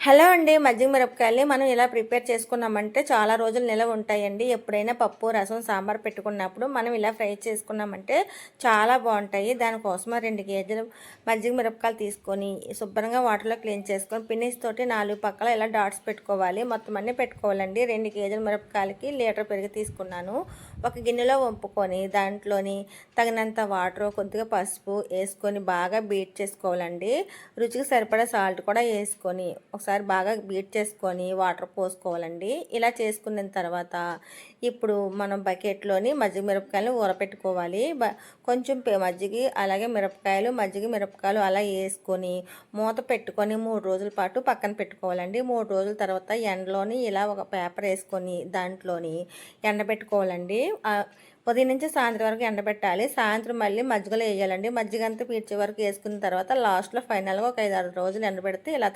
Hello అండి. మజ్జిగ మిరపకాయల్ని మనం ఇలా ప్రిపేర్ చేసుకున్నామంటే చాలా రోజులు నిలవ ఉంటాయండి. ఎప్పుడైనా పప్పు, రసం, సాంబార్ పెట్టుకున్నప్పుడు మనం ఇలా ఫ్రై చేసుకున్నామంటే చాలా బావుంటాయి. దానికోసం 2 కేజీలు మజ్జిగ మిరపకాయలు తీసుకొని శుభ్రంగా వాటర్‌లో క్లీన్ చేసుకొని ఫినిష్ తోటి 4 పక్కల ఇలా డాట్స్ పెట్టుకోవాలి. మొత్తం అన్నీ పెట్టుకోవాలండి. 2 కేజీల మిరపకాయలకి లీటర్ పెరుగు తీసుకున్నాను. ఒక గిన్నెలో వంపుకొని దాంట్లోని తగినంత వాటరు, కొద్దిగా పసుపు ఏసుకొని బాగా బీట్ చేసుకోవాలండి. రుచికి సరిపడా సాల్ట్ కూడా ఏసుకొని ఒకసారి బాగా బీట్ చేసుకొని వాటర్ పోసుకోవాలండి. ఇలా చేసుకున్న తర్వాత ఇప్పుడు మనం బకెట్లోని మజ్జిగ మిరపకాయలు ఊరపెట్టుకోవాలి. కొంచెం మజ్జిగ అలాగే మిరపకాయలు మిరపకాయలు అలా వేసుకొని మూత పెట్టుకొని 3 రోజుల పాటు పక్కన పెట్టుకోవాలండి. 3 రోజుల తర్వాత ఎండలోని ఇలా ఒక పేపర్ వేసుకొని దాంట్లోని ఎండబెట్టుకోవాలండి. ఉదయం నుంచి సాయంత్రం వరకు ఎండబెట్టాలి. సాయంత్రం మళ్ళీ మజ్జిగలో వేయాలండి. మజ్జిగ అంతా పీల్చే వరకు వేసుకున్న తర్వాత లాస్ట్లో ఫైనల్గా ఒక 5-6 రోజులు ఎండబెడితే ఇలా